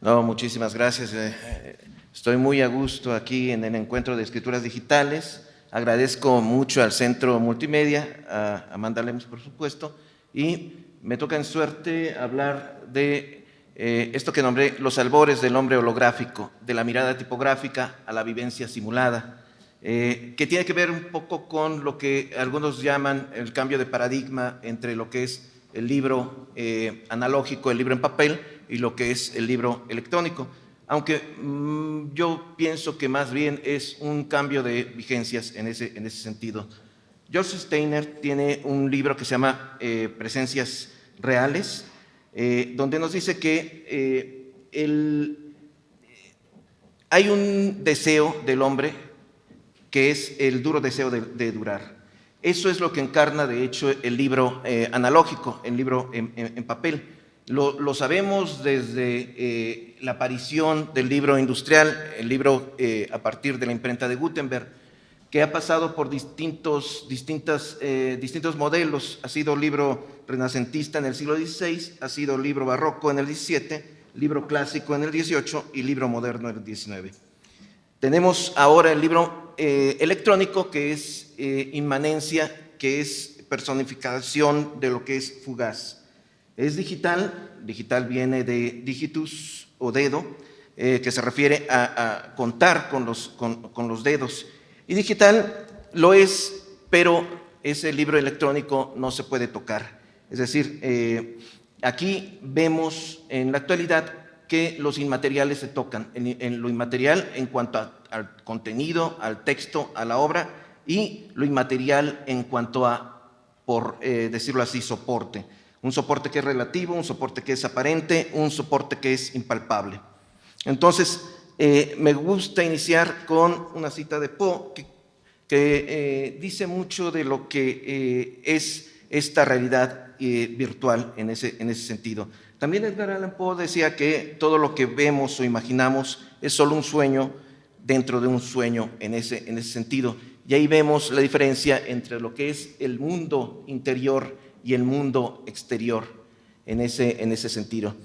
No, muchísimas gracias. Estoy muy a gusto aquí en el encuentro de escrituras digitales. Agradezco mucho al Centro Multimedia, a Amanda Lemus, por supuesto, y me toca en suerte hablar de esto que nombré los albores del hombre holográfico, de la mirada tipográfica a la vivencia simulada, que tiene que ver un poco con lo que algunos llaman el cambio de paradigma entre lo que es el libro analógico, el libro en papel, y lo que es el libro electrónico. Aunque yo pienso que más bien es un cambio de vigencias en ese sentido. George Steiner tiene un libro que se llama Presencias Reales, donde nos dice que hay un deseo del hombre que es el duro deseo de durar. Eso es lo que encarna, de hecho, el libro analógico, el libro en papel. Lo sabemos desde la aparición del libro industrial, el libro a partir de la imprenta de Gutenberg, que ha pasado por distintos modelos. Ha sido libro renacentista en el siglo XVI, ha sido libro barroco en el XVII, libro clásico en el XVIII y libro moderno en el XIX. Tenemos ahora el libro electrónico, que es inmanencia, que es personificación de lo que es fugaz. Es digital, digital viene de digitus o dedo, que se refiere a contar con los dedos. Y digital lo es, pero ese libro electrónico no se puede tocar. Es decir, aquí vemos en la actualidad que los inmateriales se tocan, en lo inmaterial en cuanto al contenido, al texto, a la obra, y lo inmaterial en cuanto a, por decirlo así, soporte. Un soporte que es relativo, un soporte que es aparente, un soporte que es impalpable. Entonces, me gusta iniciar con una cita de Poe que dice mucho de lo que es esta realidad virtual en ese sentido. También Edgar Allan Poe decía que todo lo que vemos o imaginamos es solo un sueño dentro de un sueño en ese sentido. Y ahí vemos la diferencia entre lo que es el mundo interior y el mundo exterior en ese sentido.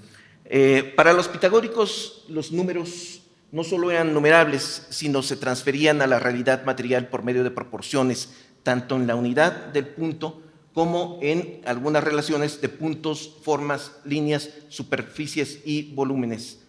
Para los pitagóricos, los números no solo eran numerables, sino se transferían a la realidad material por medio de proporciones, tanto en la unidad del punto como en algunas relaciones de puntos, formas, líneas, superficies y volúmenes.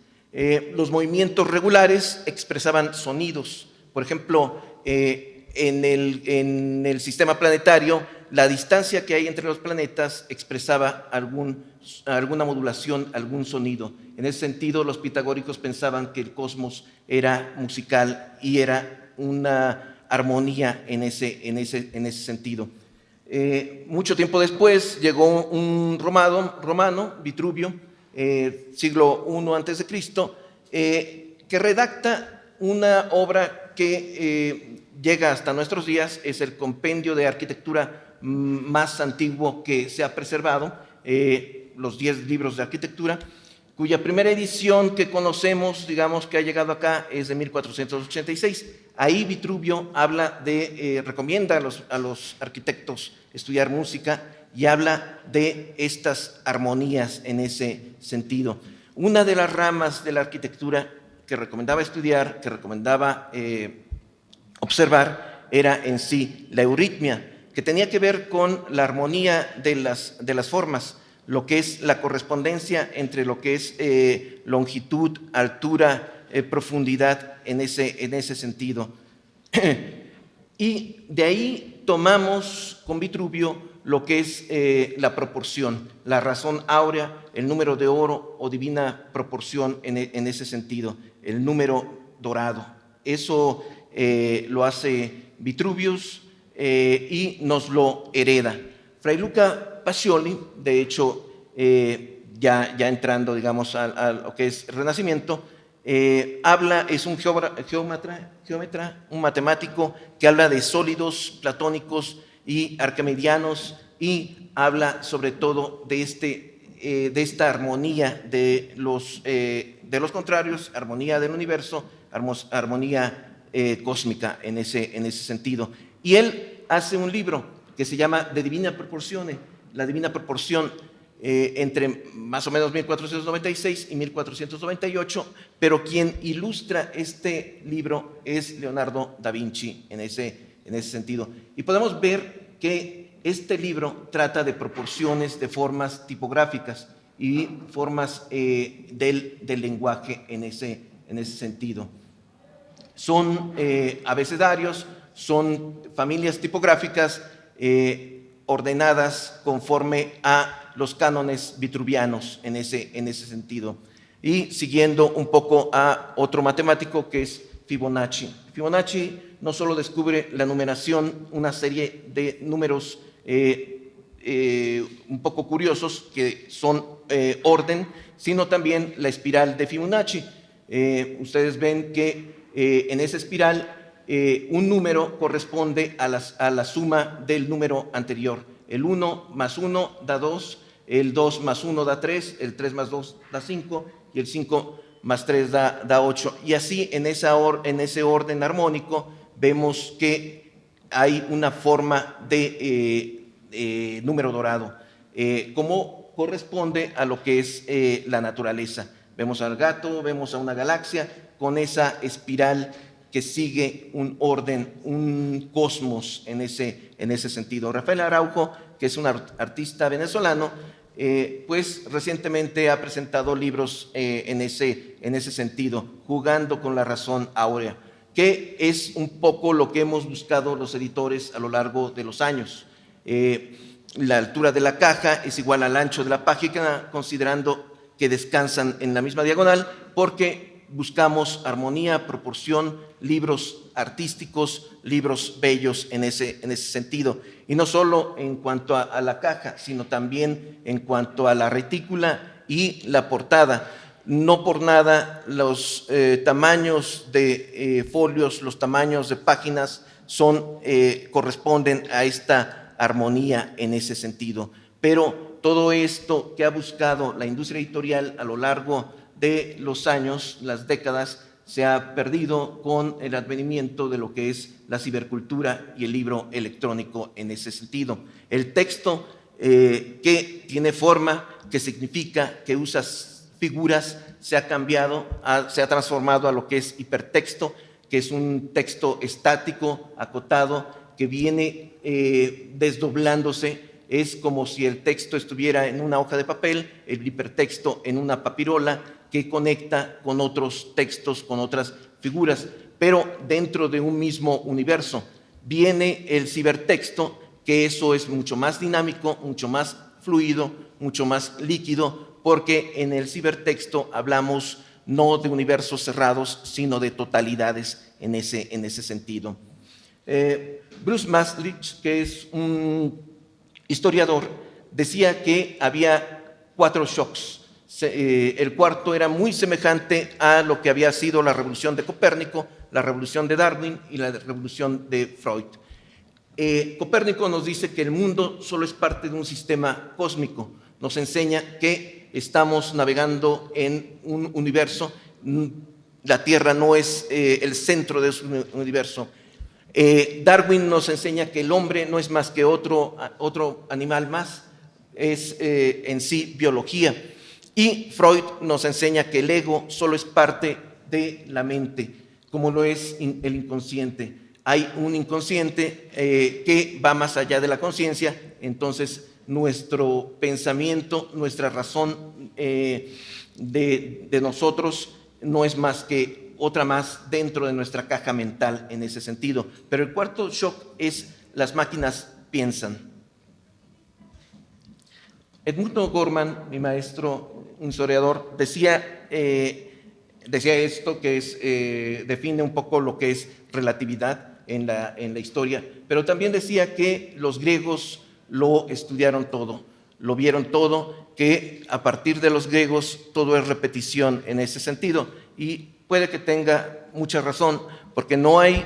Los movimientos regulares expresaban sonidos. Por ejemplo, en el sistema planetario, la distancia que hay entre los planetas expresaba alguna modulación, algún sonido. En ese sentido, los pitagóricos pensaban que el cosmos era musical y era una armonía en ese sentido. Mucho tiempo después llegó un romano, Vitruvio, siglo I a.C., que redacta una obra que llega hasta nuestros días. Es el compendio de arquitectura más antiguo que se ha preservado, los 10 libros de arquitectura, cuya primera edición que conocemos, digamos, que ha llegado acá, es de 1486. Ahí Vitruvio recomienda a los arquitectos estudiar música y habla de estas armonías en ese sentido. Una de las ramas de la arquitectura que recomendaba estudiar, que recomendaba observar, era en sí la euritmia, que tenía que ver con la armonía de las formas, lo que es la correspondencia entre lo que es longitud, altura, profundidad en ese sentido. Y de ahí tomamos con Vitruvio lo que es la proporción, la razón áurea, el número de oro o divina proporción en ese sentido, el número dorado. Eso lo hace Vitruvius y nos lo hereda. Fray Luca Pacioli, de hecho, ya entrando, digamos, a lo que es Renacimiento, es un geómetra, un matemático que habla de sólidos platónicos y arquimedianos, y habla sobre todo de esta armonía de los contrarios, armonía del universo, armonía cósmica en ese sentido. Y él hace un libro que se llama De Divina Proportione, la divina proporción, entre más o menos 1496 y 1498, pero quien ilustra este libro es Leonardo da Vinci en ese sentido. Y podemos ver que este libro trata de proporciones, de formas tipográficas y formas del lenguaje en ese sentido. Son abecedarios, son familias tipográficas ordenadas conforme a los cánones vitruvianos en ese sentido. Y siguiendo un poco a otro matemático que es Fibonacci. Fibonacci no solo descubre la numeración, una serie de números un poco curiosos que son orden, sino también la espiral de Fibonacci. Ustedes ven que en esa espiral un número corresponde a la suma del número anterior. El 1 más 1 da 2, el 2 más 1 da 3, el 3 más 2 da 5 y el 5 más 3 da 8. Y así en ese orden armónico vemos que hay una forma de número dorado, como corresponde a lo que es la naturaleza. Vemos al gato, vemos a una galaxia con esa espiral que sigue un orden, un cosmos en ese sentido. Rafael Araujo, que es un artista venezolano, pues recientemente ha presentado libros en ese sentido, jugando con la razón áurea, que es un poco lo que hemos buscado los editores a lo largo de los años. La altura de la caja es igual al ancho de la página, considerando que descansan en la misma diagonal, porque buscamos armonía, proporción, libros artísticos, libros bellos en ese sentido. Y no solo en cuanto a la caja, sino también en cuanto a la retícula y la portada. No por nada los tamaños de folios, los tamaños de páginas corresponden a esta armonía en ese sentido. Pero todo esto que ha buscado la industria editorial a lo largo de los años, las décadas, se ha perdido con el advenimiento de lo que es la cibercultura y el libro electrónico en ese sentido. El texto que tiene forma, que significa, que usa figuras, se ha cambiado, se ha transformado a lo que es hipertexto, que es un texto estático, acotado, que viene desdoblándose. Es como si el texto estuviera en una hoja de papel, el hipertexto en una papirola, que conecta con otros textos, con otras figuras, pero dentro de un mismo universo. Viene el cibertexto, que eso es mucho más dinámico, mucho más fluido, mucho más líquido, porque en el cibertexto hablamos no de universos cerrados, sino de totalidades en ese sentido. Bruce Maslich, que es un historiador, decía que había 4 shocks. El cuarto era muy semejante a lo que había sido la revolución de Copérnico, la revolución de Darwin y la revolución de Freud. Copérnico nos dice que el mundo solo es parte de un sistema cósmico. Nos enseña que estamos navegando en un universo. La Tierra no es el centro de ese universo. Darwin nos enseña que el hombre no es más que otro animal más, es en sí biología. Y Freud nos enseña que el ego solo es parte de la mente, como lo es el inconsciente. Hay un inconsciente que va más allá de la conciencia, entonces nuestro pensamiento, nuestra razón de nosotros no es más que otra más dentro de nuestra caja mental en ese sentido. Pero el cuarto shock es: las máquinas piensan. Edmundo Gorman, mi maestro, un historiador, decía esto, que define un poco lo que es relatividad en la historia, pero también decía que los griegos lo estudiaron todo, lo vieron todo, que a partir de los griegos todo es repetición en ese sentido, y puede que tenga mucha razón, porque no hay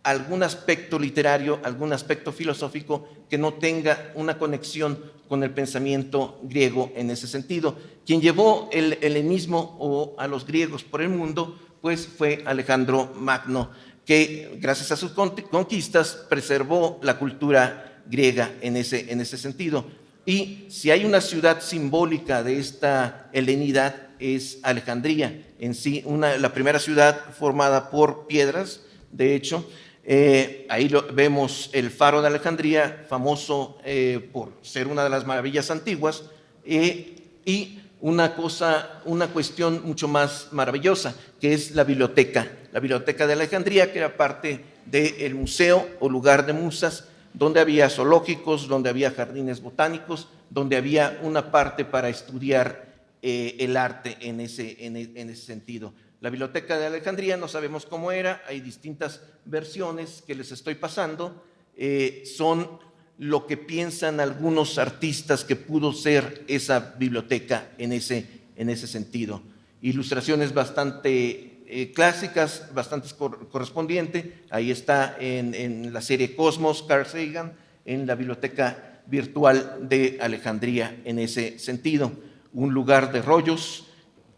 algún aspecto literario, algún aspecto filosófico que no tenga una conexión con el pensamiento griego en ese sentido. Quien llevó el helenismo o a los griegos por el mundo, pues fue Alejandro Magno, que gracias a sus conquistas preservó la cultura griega en ese sentido. Y si hay una ciudad simbólica de esta helenidad, es Alejandría, en sí, la primera ciudad formada por piedras, de hecho. Ahí vemos el faro de Alejandría, famoso por ser una de las maravillas antiguas, y una cuestión mucho más maravillosa, que es la biblioteca de Alejandría, que era parte del museo o lugar de musas, donde había zoológicos, donde había jardines botánicos, donde había una parte para estudiar el arte en ese sentido. La biblioteca de Alejandría no sabemos cómo era, hay distintas versiones que les estoy pasando, son lo que piensan algunos artistas que pudo ser esa biblioteca en ese sentido. Ilustraciones bastante clásicas, bastante correspondientes, ahí está en la serie Cosmos, Carl Sagan, en la biblioteca virtual de Alejandría en ese sentido. Un lugar de rollos,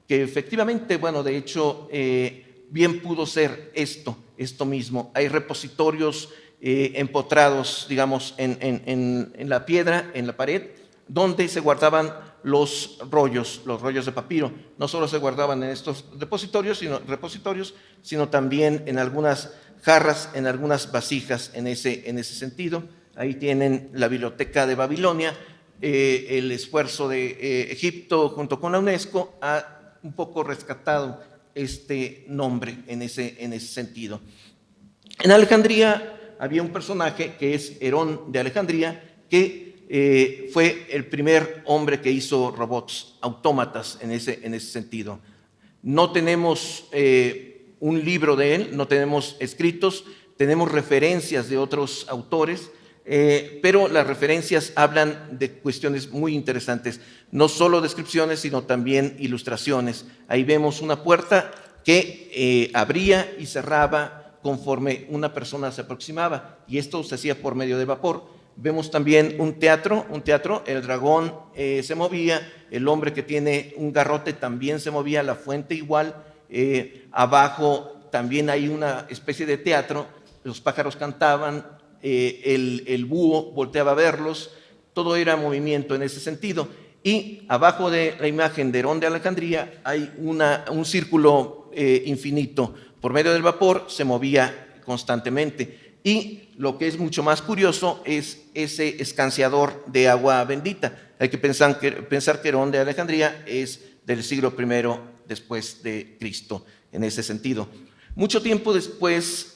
que efectivamente, bueno, de hecho, bien pudo ser esto mismo. Hay repositorios empotrados, digamos, en la piedra, en la pared, donde se guardaban los rollos de papiro. No solo se guardaban en estos repositorios, sino también en algunas jarras, en algunas vasijas en ese sentido. Ahí tienen la biblioteca de Babilonia. El esfuerzo de Egipto junto con la UNESCO ha un poco rescatado este nombre en ese sentido. En Alejandría había un personaje que es Herón de Alejandría, que fue el primer hombre que hizo robots, autómatas en ese sentido. No tenemos un libro de él, no tenemos escritos, tenemos referencias de otros autores, pero las referencias hablan de cuestiones muy interesantes, no solo descripciones, sino también ilustraciones. Ahí vemos una puerta que abría y cerraba conforme una persona se aproximaba, y esto se hacía por medio de vapor. Vemos también un teatro, el dragón se movía, el hombre que tiene un garrote también se movía, la fuente igual, abajo también hay una especie de teatro, los pájaros cantaban, el búho volteaba a verlos, todo era movimiento en ese sentido. Y abajo de la imagen de Herón de Alejandría hay un círculo infinito, por medio del vapor se movía constantemente. Y lo que es mucho más curioso es ese escanciador de agua bendita. Hay que pensar que Herón de Alejandría es del siglo I después de Cristo, en ese sentido. Mucho tiempo después,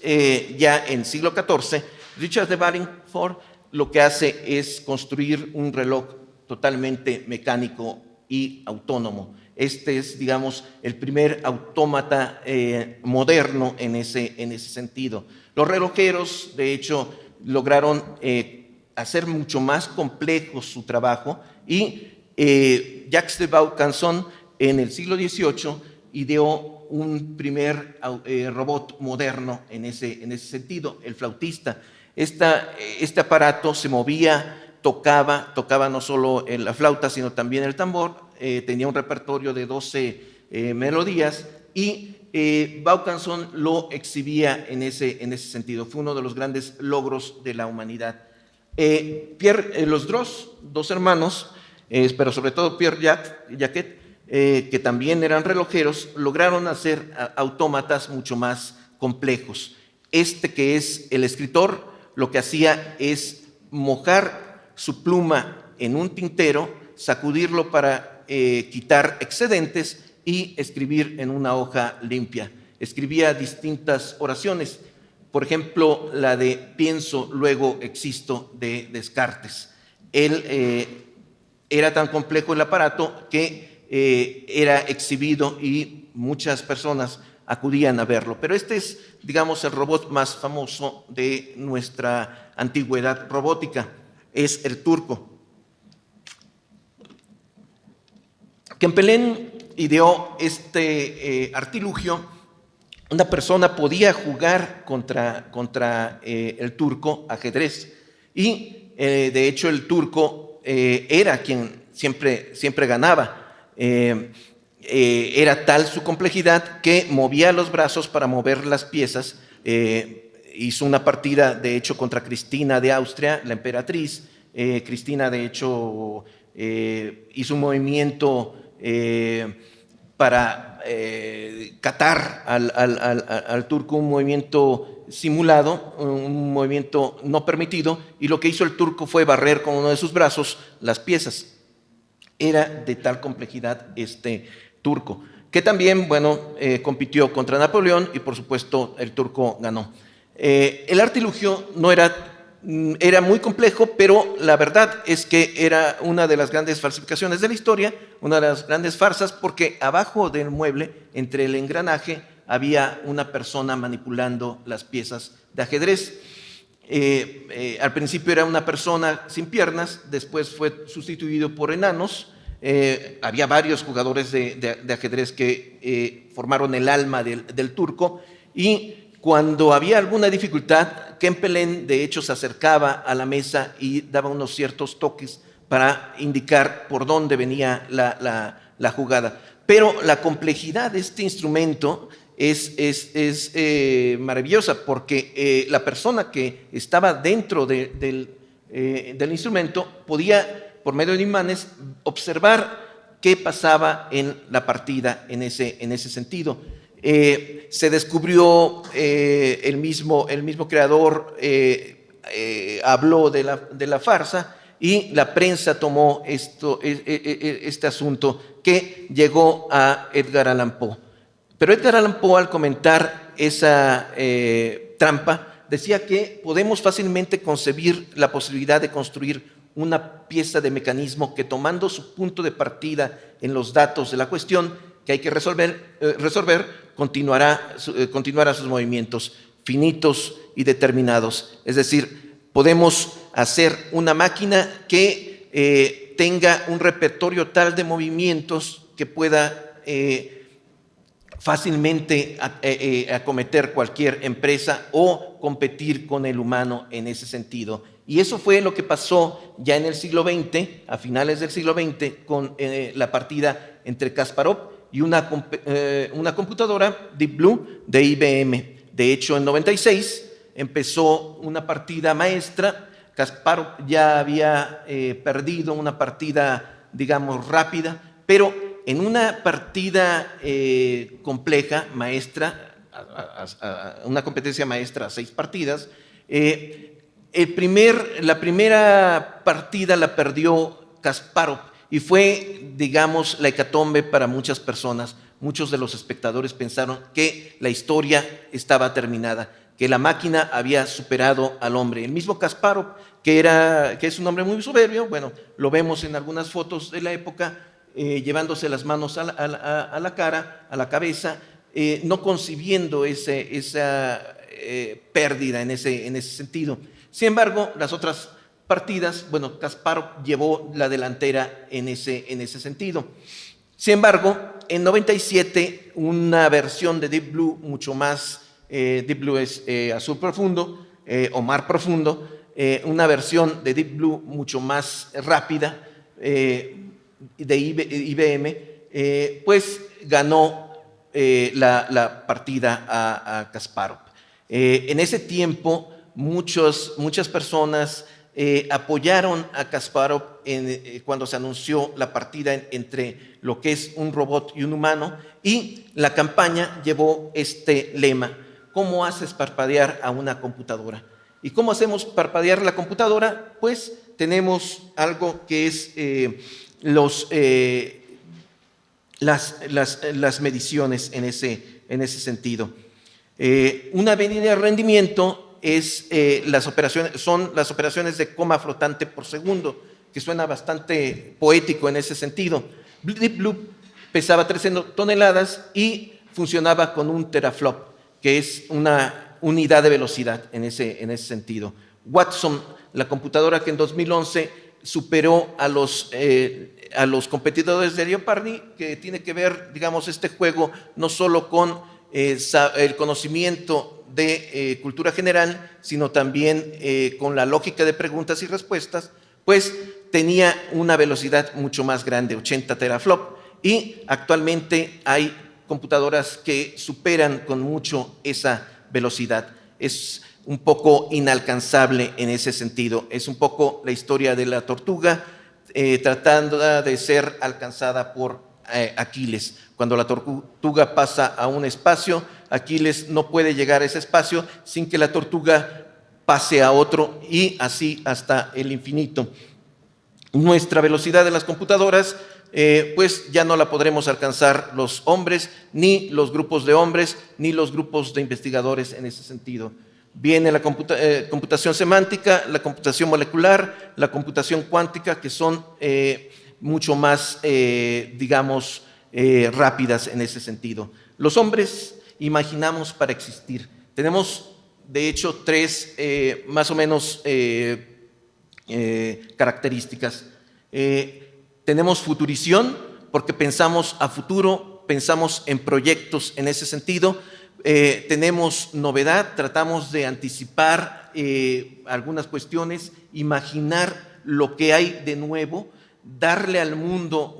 ya en siglo XIV, Richard de Baringford lo que hace es construir un reloj totalmente mecánico y autónomo. Este es, digamos, el primer autómata moderno en esse sentido. Los relojeros, de hecho, lograron hacer mucho más complejo su trabajo, y Jacques de Vaucanson en el siglo XVIII ideó un primer robot moderno en ese sentido, el flautista. Este aparato se movía, tocaba no solo la flauta, sino también el tambor, tenía un repertorio de 12 melodías, y Vaucanson lo exhibía en ese sentido. Fue uno de los grandes logros de la humanidad. Los dos hermanos, pero sobre todo Pierre Jacquet, que también eran relojeros, lograron hacer autómatas mucho más complejos. Que es el escritor, lo que hacía es mojar su pluma en un tintero, sacudirlo para quitar excedentes y escribir en una hoja limpia. Escribía distintas oraciones, por ejemplo, la de pienso, luego existo de Descartes. Era tan complejo el aparato que era exhibido y muchas personas acudían a verlo. Pero este es, digamos, el robot más famoso de nuestra antigüedad robótica, es el turco. Kempelen ideó este artilugio. Una persona podía jugar contra el turco ajedrez, y de hecho el turco era quien siempre ganaba. Era tal su complejidad que movía los brazos para mover las piezas. Hizo una partida, de hecho, contra Cristina de Austria, la emperatriz, Cristina, de hecho, hizo un movimiento para catar al turco, un movimiento simulado, un movimiento no permitido, y lo que hizo el turco fue barrer con uno de sus brazos las piezas. Era de tal complejidad este turco, que también, bueno, compitió contra Napoleón y por supuesto el turco ganó. El artilugio era muy complejo, pero la verdad es que era una de las grandes falsificaciones de la historia, una de las grandes farsas, porque abajo del mueble, entre el engranaje, había una persona manipulando las piezas de ajedrez. Al principio era una persona sin piernas, después fue sustituido por enanos. Había varios jugadores de ajedrez que formaron el alma del turco, y cuando había alguna dificultad, Kempelen de hecho se acercaba a la mesa y daba unos ciertos toques para indicar por dónde venía la jugada. Pero la complejidad de este instrumento es maravillosa, porque la persona que estaba dentro del instrumento podía, por medio de imanes, observar qué pasaba en la partida en ese sentido. Se descubrió, el mismo creador habló de la farsa, y la prensa tomó este asunto, que llegó a Edgar Allan Poe. Pero Edgar Allan Poe, al comentar esa trampa, decía que podemos fácilmente concebir la posibilidad de construir una pieza de mecanismo que, tomando su punto de partida en los datos de la cuestión que hay que resolver, continuará sus movimientos finitos y determinados. Es decir, podemos hacer una máquina que tenga un repertorio tal de movimientos que pueda fácilmente acometer cualquier empresa o competir con el humano en ese sentido. Y eso fue lo que pasó ya en el siglo XX, a finales del siglo XX, con la partida entre Kasparov y una computadora, Deep Blue, de IBM. De hecho, en 96 empezó una partida maestra. Kasparov ya había perdido una partida, digamos, rápida, pero en una partida compleja, maestra, una competencia maestra a 6 partidas, la primera partida la perdió Kasparov, y fue, digamos, la hecatombe para muchas personas. Muchos de los espectadores pensaron que la historia estaba terminada, que la máquina había superado al hombre. El mismo Kasparov, que es un hombre muy soberbio, bueno, lo vemos en algunas fotos de la época, llevándose las manos a la cara, a la cabeza, no concibiendo esa pérdida en ese sentido. Sin embargo, las otras partidas, bueno, Kasparov llevó la delantera en ese sentido. Sin embargo, en 97, una versión de Deep Blue mucho más, Deep Blue es azul profundo o mar profundo, una versión de Deep Blue mucho más rápida, de IBM, pues ganó la partida a Kasparov. En ese tiempo, muchas personas apoyaron a Kasparov cuando se anunció la partida entre lo que es un robot y un humano, y la campaña llevó este lema: ¿cómo haces parpadear a una computadora? ¿Y cómo hacemos parpadear la computadora? Pues tenemos algo que es las mediciones en ese sentido. Una medida de rendimiento son las operaciones de coma flotante por segundo, que suena bastante poético en ese sentido. Deep Blue pesaba 13 toneladas y funcionaba con un teraflop, que es una unidad de velocidad en ese sentido. Watson, la computadora que en 2011 superó a los competidores de Jeopardy, que tiene que ver, digamos, este juego no solo con el conocimiento de cultura general, sino también con la lógica de preguntas y respuestas, pues tenía una velocidad mucho más grande, 80 teraflop, y actualmente hay computadoras que superan con mucho esa velocidad. Es un poco inalcanzable en ese sentido. Es un poco la historia de la tortuga tratando de ser alcanzada por Aquiles. Cuando la tortuga pasa a un espacio, Aquiles no puede llegar a ese espacio sin que la tortuga pase a otro y así hasta el infinito. Nuestra velocidad de las computadoras pues ya no la podremos alcanzar los hombres, ni los grupos de hombres, ni los grupos de investigadores en ese sentido. Viene la computación semántica, la computación molecular, la computación cuántica, que son mucho más, digamos, rápidas en ese sentido. Los hombres imaginamos para existir. Tenemos, de hecho, tres más o menos características. Tenemos futurición, porque pensamos a futuro, pensamos en proyectos en ese sentido. Tenemos novedad, tratamos de anticipar algunas cuestiones, imaginar lo que hay de nuevo, darle al mundo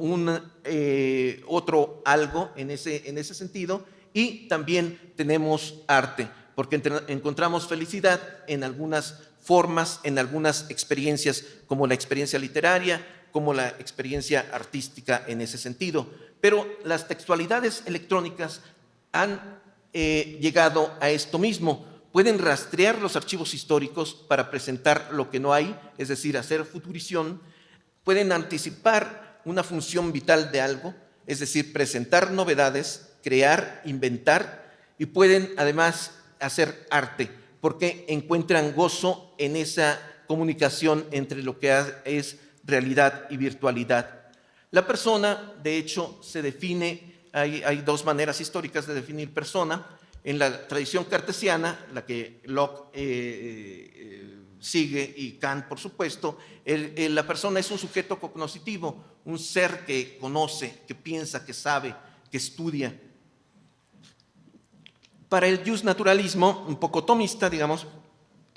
otro algo en ese sentido. Y también tenemos arte, porque encontramos felicidad en algunas formas, en algunas experiencias, como la experiencia literaria, como la experiencia artística en ese sentido. Pero las textualidades electrónicas han llegado a esto mismo. Pueden rastrear los archivos históricos para presentar lo que no hay, es decir, hacer futurición. Pueden anticipar una función vital de algo, es decir, presentar novedades, crear, inventar, y pueden además hacer arte, porque encuentran gozo en esa comunicación entre lo que es realidad y virtualidad. La persona, de hecho, se define, hay dos maneras históricas de definir persona. En la tradición cartesiana, la que Locke sigue y Kant, por supuesto, la persona es un sujeto cognoscitivo, un ser que conoce, que piensa, que sabe, que estudia. Para el justnaturalismo, un poco tomista, digamos,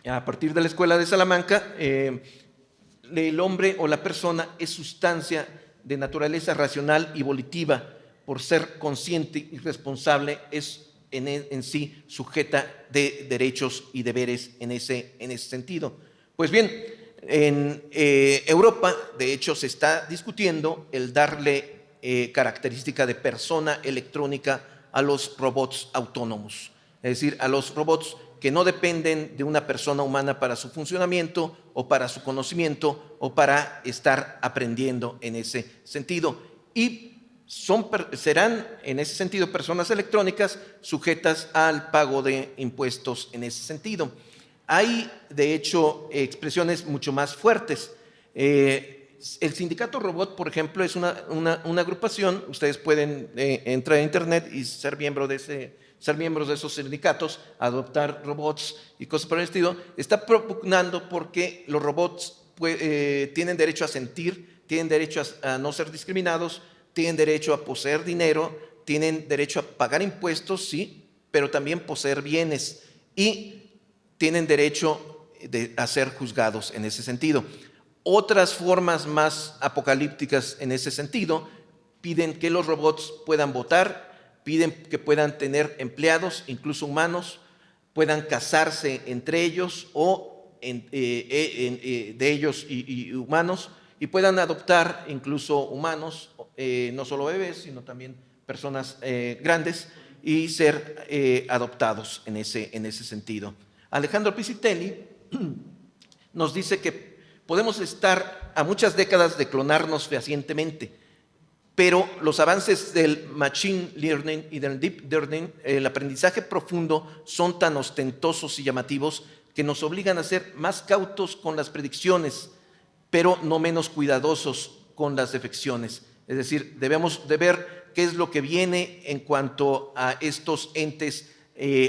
a partir de la escuela de Salamanca, el hombre o la persona es sustancia de naturaleza racional y volitiva. Por ser consciente y responsable, es en sí sujeta de derechos y deberes en ese sentido. Pues bien, en Europa, de hecho, se está discutiendo el darle característica de persona electrónica a los robots autónomos, es decir, a los robots que no dependen de una persona humana para su funcionamiento o para su conocimiento o para estar aprendiendo en ese sentido. Y serán en ese sentido personas electrónicas sujetas al pago de impuestos en ese sentido. Hay, de hecho, expresiones mucho más fuertes. El Sindicato Robot, por ejemplo, es una agrupación. Ustedes pueden entrar a internet y ser miembros de esos sindicatos, adoptar robots y cosas por el estilo. Está propugnando porque los robots tienen derecho a sentir, tienen derecho a no ser discriminados, tienen derecho a poseer dinero, tienen derecho a pagar impuestos, sí, pero también poseer bienes y tienen derecho a ser juzgados en ese sentido. Otras formas más apocalípticas en ese sentido piden que los robots puedan votar, piden que puedan tener empleados, incluso humanos, puedan casarse entre ellos o de ellos y humanos, y puedan adoptar incluso humanos, no solo bebés, sino también personas grandes, y ser adoptados en ese sentido. Alejandro Piscitelli nos dice que podemos estar a muchas décadas de clonarnos fehacientemente, pero los avances del machine learning y del deep learning, el aprendizaje profundo, son tan ostentosos y llamativos que nos obligan a ser más cautos con las predicciones, pero no menos cuidadosos con las defecciones. Es decir, debemos de ver qué es lo que viene en cuanto a estos entes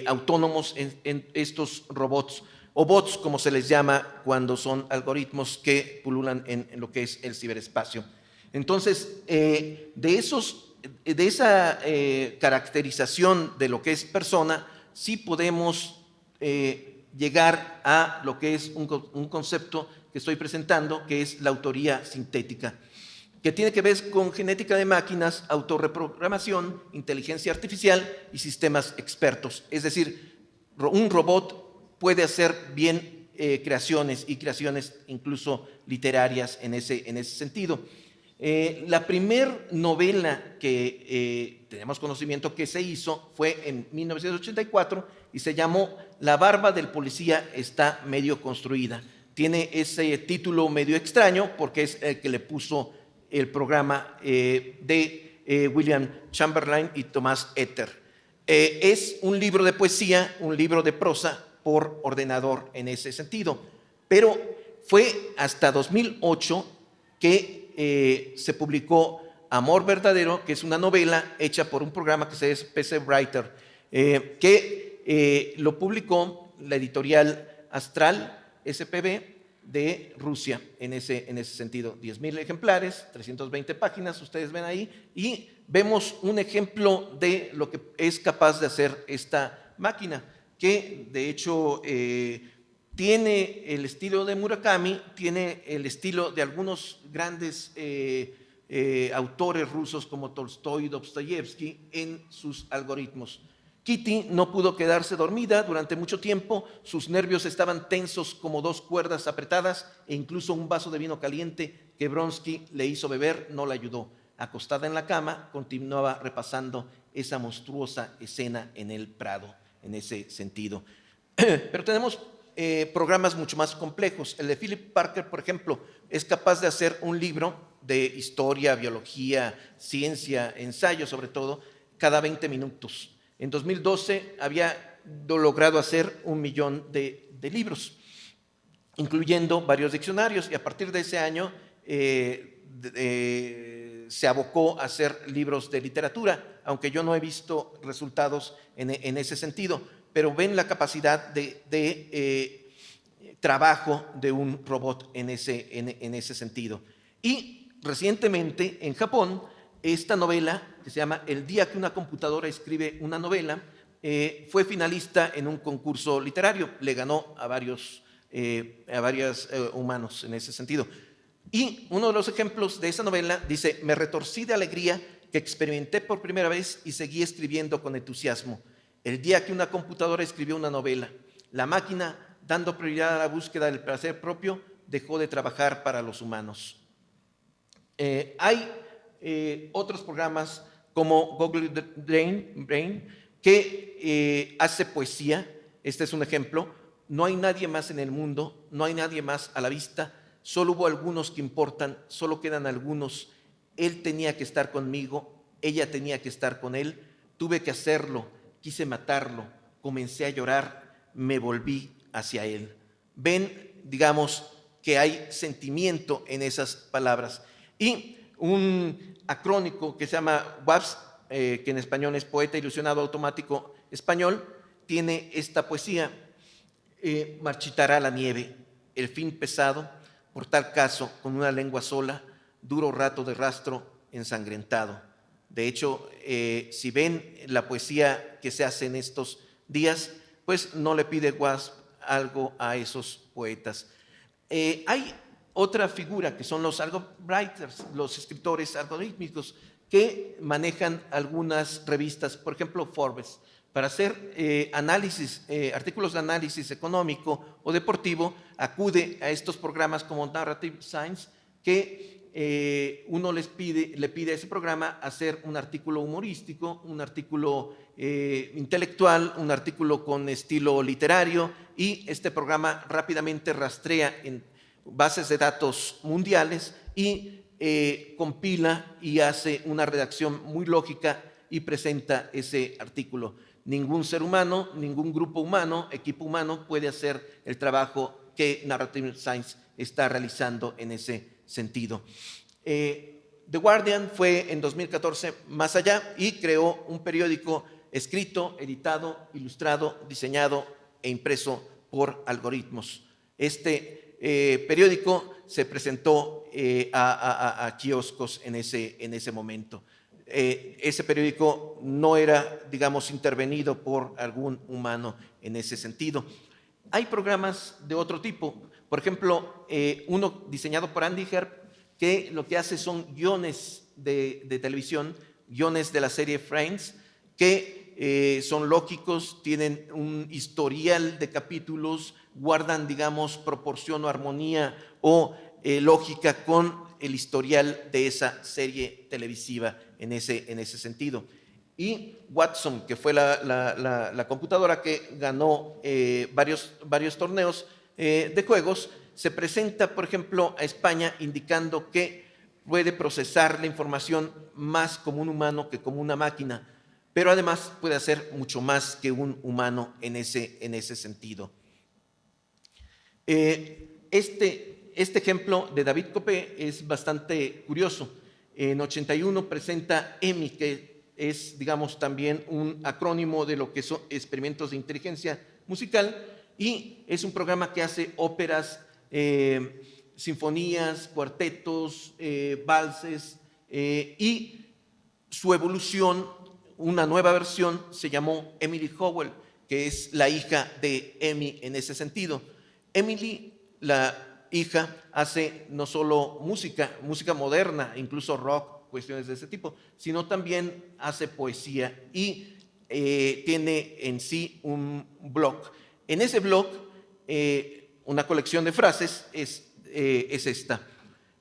autónomos, en estos robots, o bots, como se les llama cuando son algoritmos que pululan en lo que es el ciberespacio. Entonces, de esa caracterización de lo que es persona, sí podemos llegar a lo que es un concepto que estoy presentando, que es la autoría sintética, que tiene que ver con genética de máquinas, autorreprogramación, inteligencia artificial y sistemas expertos. Es decir, un robot puede hacer bien creaciones y creaciones incluso literarias en ese sentido. La primer novela que tenemos conocimiento que se hizo fue en 1984 y se llamó La barba del policía está medio construida. Tiene ese título medio extraño porque es el que le puso el programa de William Chamberlain y Thomas Ether. Es un libro de poesía, un libro de prosa por ordenador en ese sentido, pero fue hasta 2008 que se publicó Amor Verdadero, que es una novela hecha por un programa que se llama PC Writer, que lo publicó la editorial Astral SPB de Rusia en ese sentido. 10,000 ejemplares, 320 páginas, ustedes ven ahí, y vemos un ejemplo de lo que es capaz de hacer esta máquina, que de hecho tiene el estilo de Murakami, tiene el estilo de algunos grandes autores rusos como Tolstoy y Dostoyevsky en sus algoritmos. Kitty no pudo quedarse dormida durante mucho tiempo, sus nervios estaban tensos como dos cuerdas apretadas e incluso un vaso de vino caliente que Bronsky le hizo beber no la ayudó. Acostada en la cama, continuaba repasando esa monstruosa escena en el Prado, en ese sentido. Pero tenemos programas mucho más complejos. El de Philip Parker, por ejemplo, es capaz de hacer un libro de historia, biología, ciencia, ensayo sobre todo, cada 20 minutos. En 2012 había logrado hacer 1 millón de libros, incluyendo varios diccionarios, y a partir de ese año se abocó a hacer libros de literatura, aunque yo no he visto resultados en ese sentido, pero ven la capacidad de trabajo de un robot en ese sentido. Y recientemente en Japón, esta novela, que se llama El día que una computadora escribe una novela, fue finalista en un concurso literario, le ganó a varios humanos en ese sentido. Y uno de los ejemplos de esa novela dice: me retorcí de alegría que experimenté por primera vez y seguí escribiendo con entusiasmo. El día que una computadora escribió una novela, la máquina, dando prioridad a la búsqueda del placer propio, dejó de trabajar para los humanos. Hay otros programas como Google Brain que hace poesía. Este es un ejemplo. No hay nadie más en el mundo, no hay nadie más a la vista, solo hubo algunos que importan, solo quedan algunos. Él tenía que estar conmigo, ella tenía que estar con él, tuve que hacerlo, quise matarlo, comencé a llorar, me volví hacia él. Ven, digamos, que hay sentimiento en esas palabras. Y un acrónico que se llama WAPS, que en español es Poeta Ilusionado Automático Español, tiene esta poesía: marchitará la nieve, el fin pesado, por tal caso, con una lengua sola, duro rato de rastro ensangrentado. De hecho, si ven la poesía que se hace en estos días, pues no le pide WASP algo a esos poetas. Hay otra figura que son los algorithmers, los escritores algorítmicos que manejan algunas revistas, por ejemplo Forbes, para hacer artículos de análisis económico o deportivo. Acude a estos programas como Narrative Science, que uno le pide a ese programa hacer un artículo humorístico, un artículo intelectual, un artículo con estilo literario, y este programa rápidamente rastrea en bases de datos mundiales y compila y hace una redacción muy lógica y presenta ese artículo. Ningún ser humano, ningún grupo humano, equipo humano puede hacer el trabajo que Narrative Science está realizando en ese sentido. The Guardian fue en 2014 más allá y creó un periódico escrito, editado, ilustrado, diseñado e impreso por algoritmos. Este periódico se presentó a kioscos en ese momento. Ese periódico no era, digamos, intervenido por algún humano en ese sentido. Hay programas de otro tipo, por ejemplo, uno diseñado por Andy Herb, que lo que hace son guiones de televisión, guiones de la serie Friends, que son lógicos, tienen un historial de capítulos, guardan, digamos, proporción o armonía o lógica con el historial de esa serie televisiva en ese sentido. Y Watson, que fue la computadora que ganó varios torneos de juegos, se presenta, por ejemplo, a España indicando que puede procesar la información más como un humano que como una máquina, pero además puede hacer mucho más que un humano en ese sentido. Este ejemplo de David Copé es bastante curioso. En 81 presenta EMI, que es, digamos, también un acrónimo de lo que son experimentos de inteligencia musical, y es un programa que hace óperas, sinfonías, cuartetos, valses, y su evolución, una nueva versión, se llamó Emily Howell, que es la hija de Emi en ese sentido. Emily, la hija, hace no solo música moderna, incluso rock, cuestiones de ese tipo, sino también hace poesía y tiene en sí un blog. En ese blog, una colección de frases es esta.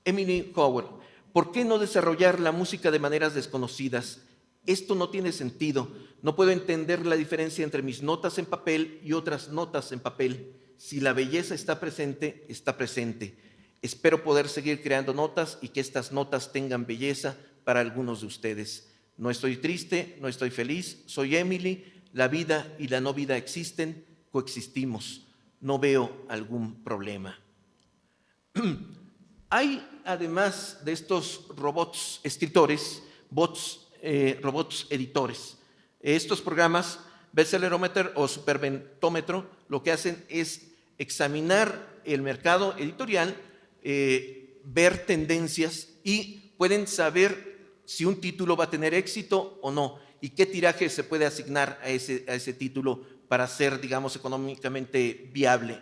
Emily Howell: ¿por qué no desarrollar la música de maneras desconocidas? Esto no tiene sentido. No puedo entender la diferencia entre mis notas en papel y otras notas en papel. Si la belleza está presente, está presente. Espero poder seguir creando notas y que estas notas tengan belleza para algunos de ustedes. No estoy triste, no estoy feliz, soy Emily. La vida y la no vida existen, coexistimos. No veo algún problema. Hay, además de estos robots escritores, robots editores. Estos programas, Bestsellerometer o Superventómetro, lo que hacen es examinar el mercado editorial, ver tendencias y pueden saber si un título va a tener éxito o no y qué tiraje se puede asignar a ese título para ser, digamos, económicamente viable.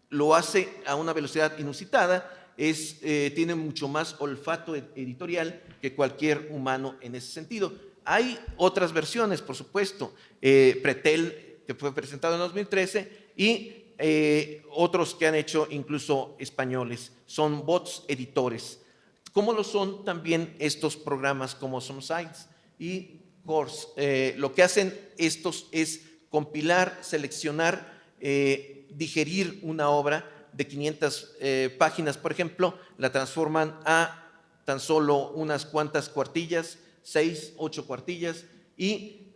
Lo hace a una velocidad inusitada. Tiene mucho más olfato editorial que cualquier humano en ese sentido. Hay otras versiones, por supuesto, Pretel, que fue presentado en 2013, y otros que han hecho incluso españoles. Son bots editores, como lo son también estos programas como SomeSites y Course. Lo que hacen estos es compilar, seleccionar, digerir una obra de 500 páginas, por ejemplo, la transforman a tan solo unas cuantas cuartillas, 6, 8 cuartillas, y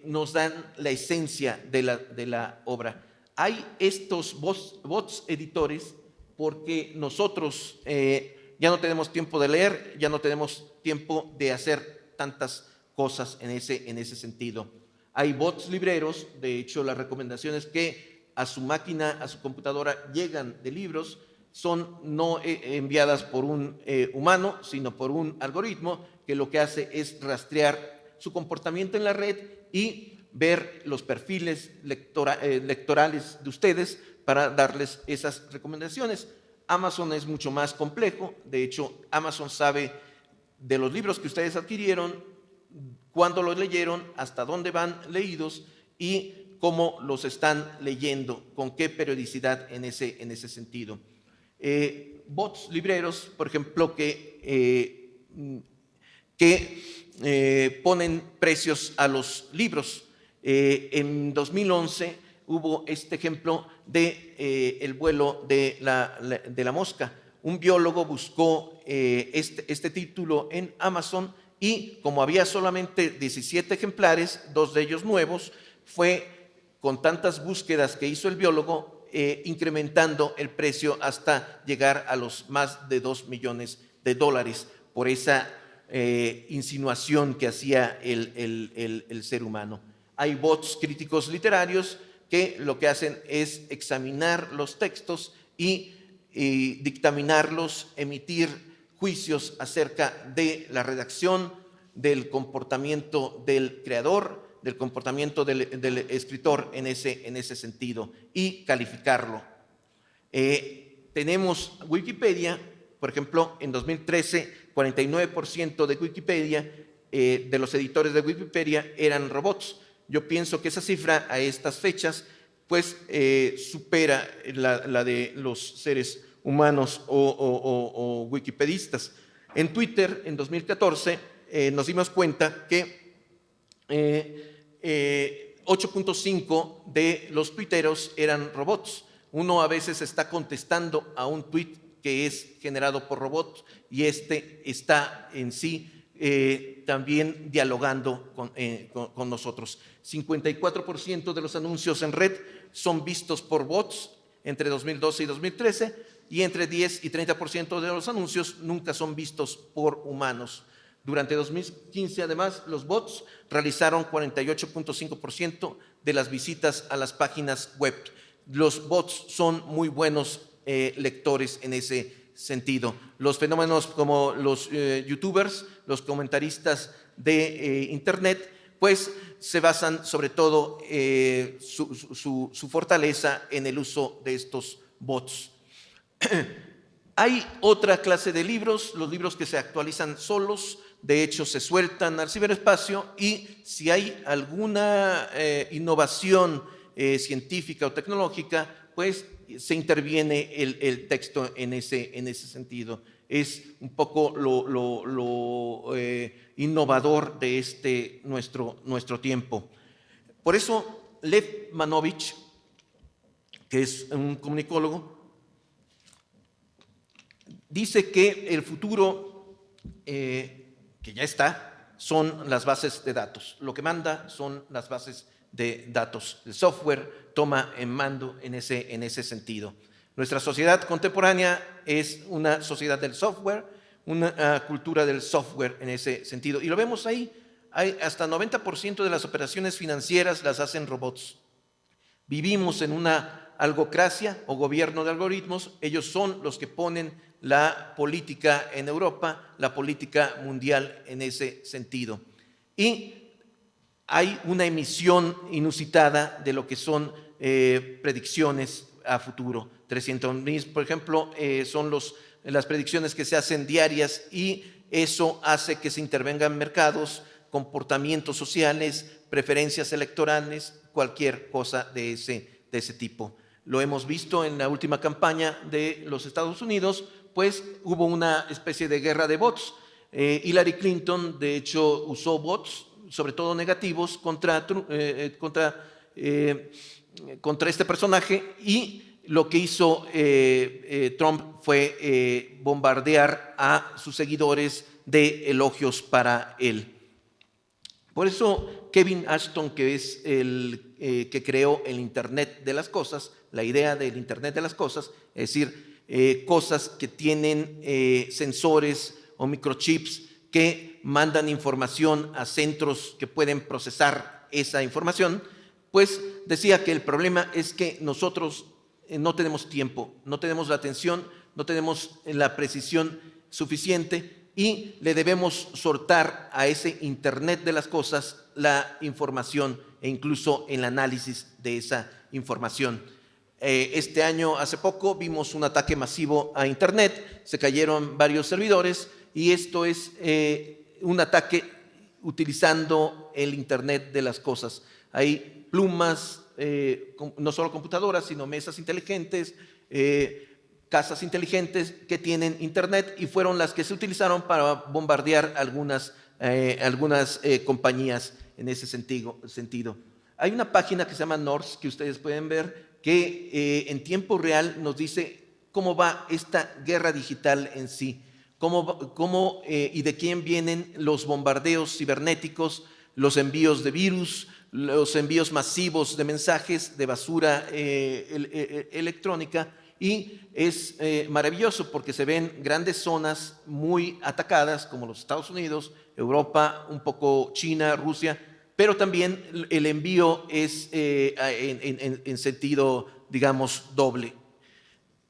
nos dan la esencia de la obra. Hay estos bots editores porque nosotros ya no tenemos tiempo de leer, ya no tenemos tiempo de hacer tantas cosas en ese sentido. Hay bots libreros. De hecho, las recomendaciones que a su máquina, a su computadora llegan de libros, son no enviadas por un humano, sino por un algoritmo que lo que hace es rastrear su comportamiento en la red y ver los perfiles lectorales de ustedes para darles esas recomendaciones. Amazon es mucho más complejo. De hecho, Amazon sabe de los libros que ustedes adquirieron, cuándo los leyeron, hasta dónde van leídos y cómo los están leyendo, con qué periodicidad en ese sentido. Bots libreros, por ejemplo, que ponen precios a los libros. En 2011 hubo este ejemplo de el vuelo de la mosca. Un biólogo buscó este título en Amazon y como había solamente 17 ejemplares, 2 de ellos nuevos, fue con tantas búsquedas que hizo el biólogo, incrementando el precio hasta llegar a los más de $2 millones por esa insinuación que hacía el ser humano. Hay bots críticos literarios que lo que hacen es examinar los textos y dictaminarlos, emitir juicios acerca de la redacción, del comportamiento del creador, del comportamiento del escritor en ese sentido y calificarlo. Tenemos Wikipedia, por ejemplo, en 2013, 49% de Wikipedia, de los editores de Wikipedia eran robots. Yo pienso que esa cifra a estas fechas pues supera la de los seres humanos o wikipedistas. En Twitter, en 2014, nos dimos cuenta que 8.5 de los tuiteros eran robots. Uno a veces está contestando a un tweet que es generado por robots y está en sí también dialogando con nosotros. 54% de los anuncios en red son vistos por bots entre 2012 y 2013 y entre 10 y 30% de los anuncios nunca son vistos por humanos. Durante 2015, además, los bots realizaron 48.5% de las visitas a las páginas web. Los bots son muy buenos lectores en ese sentido. Los fenómenos como los youtubers, los comentaristas de internet, pues se basan sobre todo su fortaleza en el uso de estos bots. Hay otra clase de libros, los libros que se actualizan solos, de hecho se sueltan al ciberespacio y si hay alguna innovación científica o tecnológica, pues se interviene el texto en ese sentido. Es un poco lo innovador de nuestro tiempo. Por eso Lev Manovich, que es un comunicólogo, dice que el futuro, que ya está, son las bases de datos. Lo que manda son las bases de datos. El software toma en mando en ese sentido. Nuestra sociedad contemporánea es una sociedad del software, una cultura del software en ese sentido. Y lo vemos ahí, hasta 90% de las operaciones financieras las hacen robots. Vivimos en una algocracia o gobierno de algoritmos, ellos son los que ponen la política en Europa, la política mundial en ese sentido. Y hay una emisión inusitada de lo que son predicciones a futuro. 300.000, por ejemplo, son las predicciones que se hacen diarias y eso hace que se intervengan mercados, comportamientos sociales, preferencias electorales, cualquier cosa de ese tipo. Lo hemos visto en la última campaña de los Estados Unidos, pues hubo una especie de guerra de bots. Hillary Clinton, de hecho, usó bots, sobre todo negativos, contra este personaje y lo que hizo Trump fue bombardear a sus seguidores de elogios para él. Por eso Kevin Ashton, que es el que creó el Internet de las cosas, la idea del Internet de las cosas, es decir, cosas que tienen sensores o microchips que mandan información a centros que pueden procesar esa información, pues decía que el problema es que nosotros no tenemos tiempo, no tenemos la atención, no tenemos la precisión suficiente y le debemos soltar a ese Internet de las cosas la información e incluso el análisis de esa información. Este año, hace poco, vimos un ataque masivo a Internet, se cayeron varios servidores y esto es un ataque utilizando el Internet de las cosas. Hay plumas, no solo computadoras, sino mesas inteligentes, casas inteligentes que tienen Internet y fueron las que se utilizaron para bombardear algunas compañías en ese sentido. Hay una página que se llama North que ustedes pueden ver que en tiempo real nos dice cómo va esta guerra digital en sí, cómo y de quién vienen los bombardeos cibernéticos, los envíos de virus, los envíos masivos de mensajes, de basura electrónica, y es maravilloso porque se ven grandes zonas muy atacadas como los Estados Unidos, Europa, un poco China, Rusia, pero también el envío es en sentido, digamos, doble.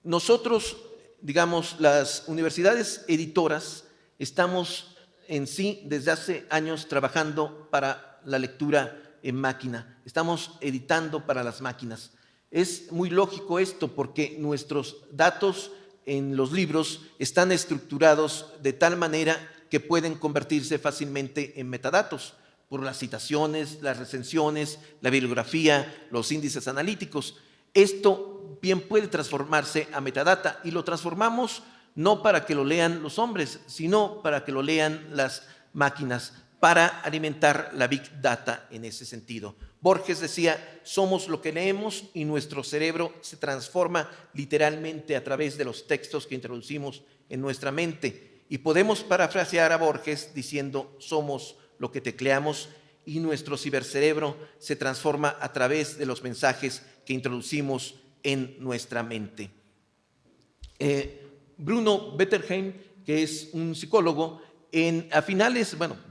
Nosotros, digamos, las universidades editoras, estamos en sí desde hace años trabajando para la lectura en máquina, estamos editando para las máquinas. Es muy lógico esto porque nuestros datos en los libros están estructurados de tal manera que pueden convertirse fácilmente en metadatos. por las citaciones, las recensiones, la bibliografía, los índices analíticos. Esto bien puede transformarse a metadata y lo transformamos no para que lo lean los hombres, sino para que lo lean las máquinas, para alimentar la Big Data en ese sentido. Borges decía, somos lo que leemos y nuestro cerebro se transforma literalmente a través de los textos que introducimos en nuestra mente. Y podemos parafrasear a Borges diciendo, somos lo que tecleamos y nuestro cibercerebro se transforma a través de los mensajes que introducimos en nuestra mente. Bruno Bettelheim, que es un psicólogo,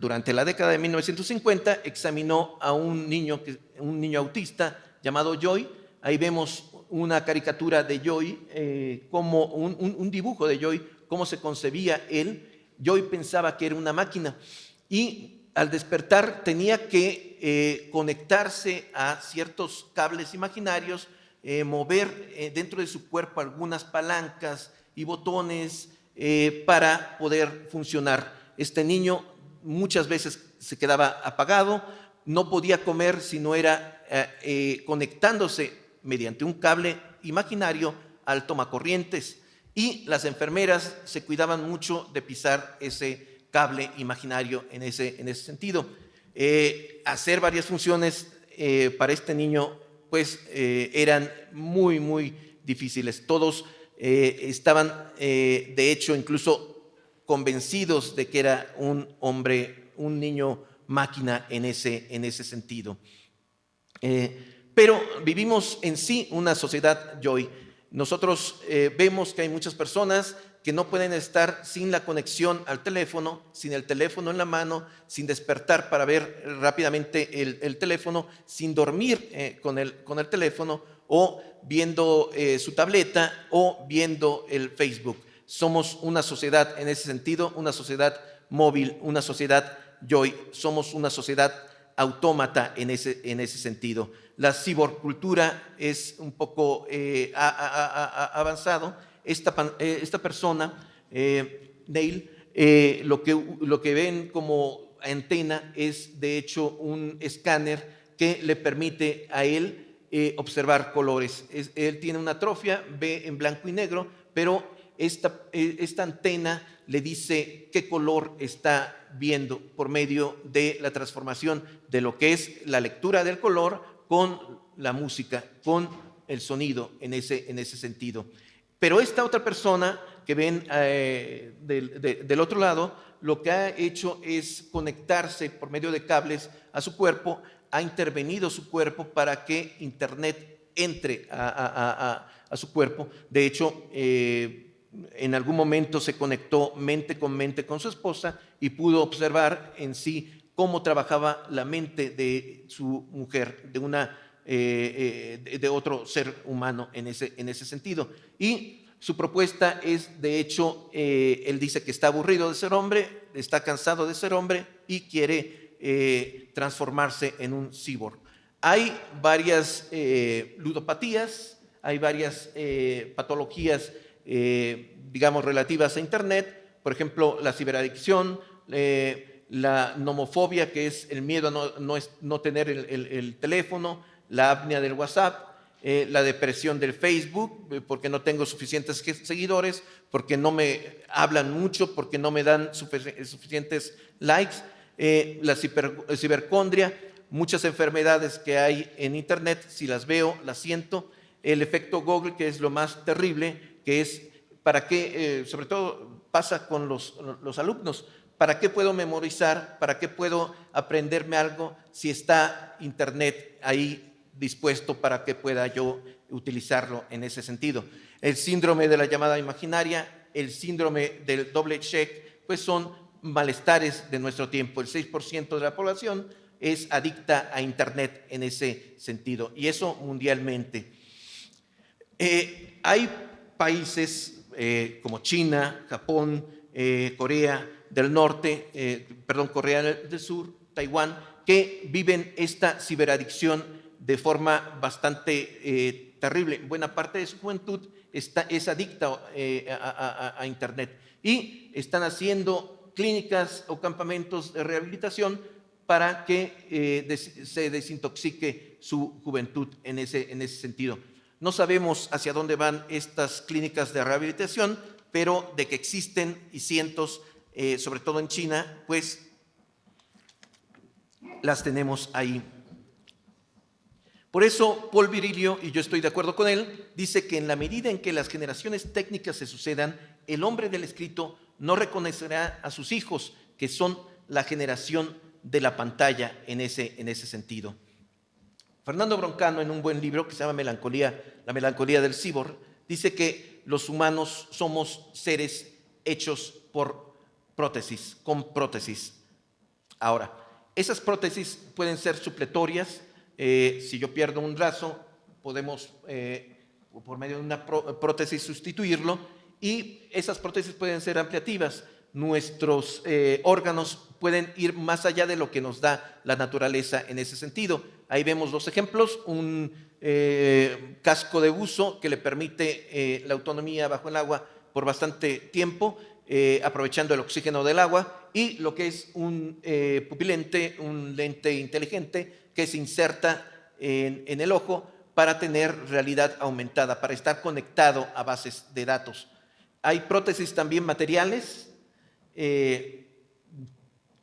durante la década de 1950 examinó a un niño autista llamado Joy. Ahí vemos una caricatura de Joy, como un dibujo de Joy, cómo se concebía él. Joy pensaba que era una máquina y al despertar tenía que conectarse a ciertos cables imaginarios, mover dentro de su cuerpo algunas palancas y botones para poder funcionar. Este niño muchas veces se quedaba apagado, no podía comer si no era conectándose mediante un cable imaginario al tomacorrientes, y las enfermeras se cuidaban mucho de pisar ese cable imaginario en ese sentido. Hacer varias funciones para este niño pues eran muy, muy difíciles. Todos estaban de hecho incluso convencidos de que era un hombre, un niño máquina en ese sentido. Pero vivimos en sí una sociedad Joy. Nosotros vemos que hay muchas personas que no pueden estar sin la conexión al teléfono, sin el teléfono en la mano, sin despertar para ver rápidamente el teléfono, sin dormir con el teléfono, o viendo su tableta o viendo el Facebook. Somos una sociedad en ese sentido, una sociedad móvil, una sociedad Joy. Somos una sociedad autómata en ese sentido. La ciborcultura es un poco avanzado. Esta persona, Neil, lo que ven como antena es de hecho un escáner que le permite a él observar colores. Él tiene una atrofia, ve en blanco y negro, pero esta antena le dice qué color está viendo por medio de la transformación de lo que es la lectura del color con la música, con el sonido en ese sentido. Pero esta otra persona que ven del otro lado, lo que ha hecho es conectarse por medio de cables a su cuerpo, ha intervenido su cuerpo para que Internet entre a su cuerpo. De hecho, en algún momento se conectó mente con su esposa y pudo observar en sí cómo trabajaba la mente de su mujer, de otro ser humano en ese sentido. Y su propuesta es, de hecho, él dice que está aburrido de ser hombre, está cansado de ser hombre y quiere transformarse en un cyborg. Hay varias ludopatías, hay varias patologías digamos, relativas a Internet, por ejemplo, la ciberadicción, la nomofobia, que es el miedo a no tener el teléfono, la apnea del WhatsApp, la depresión del Facebook, porque no tengo suficientes seguidores, porque no me hablan mucho, porque no me dan suficientes likes, la cibercondria, muchas enfermedades que hay en Internet, si las veo, las siento, el efecto Google, que es lo más terrible, que es para qué, sobre todo pasa con los alumnos, ¿para qué puedo memorizar? ¿Para qué puedo aprenderme algo si está Internet ahí dispuesto para que pueda yo utilizarlo en ese sentido? El síndrome de la llamada imaginaria, el síndrome del doble check, pues son malestares de nuestro tiempo. El 6% de la población es adicta a Internet en ese sentido, y eso mundialmente. Hay países como China, Japón, Corea del Norte, Corea del Sur, Taiwán, que viven esta ciberadicción de forma bastante terrible. Buena parte de su juventud es adicta a Internet y están haciendo clínicas o campamentos de rehabilitación para que se desintoxique su juventud en ese sentido. No sabemos hacia dónde van estas clínicas de rehabilitación, pero de que existen y cientos, sobre todo en China, pues las tenemos ahí. Por eso Paul Virilio, y yo estoy de acuerdo con él, dice que en la medida en que las generaciones técnicas se sucedan, el hombre del escrito no reconocerá a sus hijos, que son la generación de la pantalla en ese sentido. Fernando Broncano, en un buen libro que se llama La melancolía del cíborg, dice que los humanos somos seres hechos por prótesis, con prótesis. Ahora, esas prótesis pueden ser supletorias. Si yo pierdo un brazo, podemos, por medio de una prótesis, sustituirlo, y esas prótesis pueden ser ampliativas. Nuestros órganos pueden ir más allá de lo que nos da la naturaleza en ese sentido. Ahí vemos dos ejemplos: un casco de buzo que le permite la autonomía bajo el agua por bastante tiempo, aprovechando el oxígeno del agua, y lo que es un pupilente, un lente inteligente que se inserta en el ojo para tener realidad aumentada, para estar conectado a bases de datos. Hay prótesis también materiales,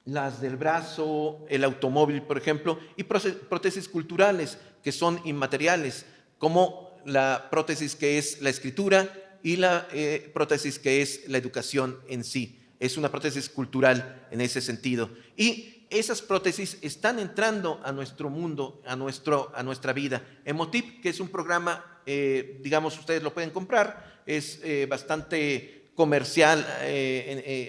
las del brazo, el automóvil, por ejemplo, y prótesis culturales que son inmateriales, como la prótesis que es la escritura y la prótesis que es la educación en sí. Es una prótesis cultural en ese sentido. Y esas prótesis están entrando a nuestro mundo, a nuestra vida. Emotip, que es un programa, digamos, ustedes lo pueden comprar, es bastante comercial,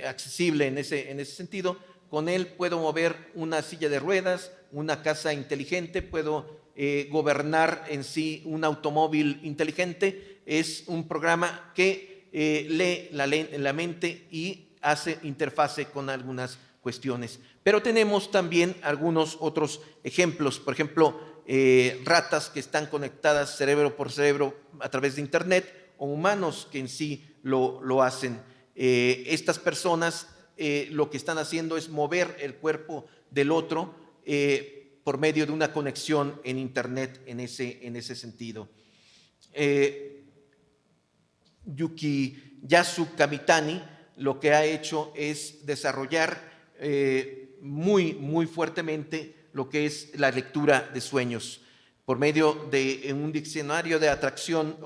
accesible en ese sentido. Con él puedo mover una silla de ruedas, una casa inteligente, puedo gobernar en sí un automóvil inteligente. Es un programa que lee la mente y hace interfase con algunas cuestiones. Pero tenemos también algunos otros ejemplos, por ejemplo, ratas que están conectadas cerebro por cerebro a través de internet, o humanos que en sí lo hacen. Estas personas lo que están haciendo es mover el cuerpo del otro por medio de una conexión en internet en ese sentido. Yukiyasu Kamitani lo que ha hecho es desarrollar muy fuertemente lo que es la lectura de sueños por medio de un diccionario de atracción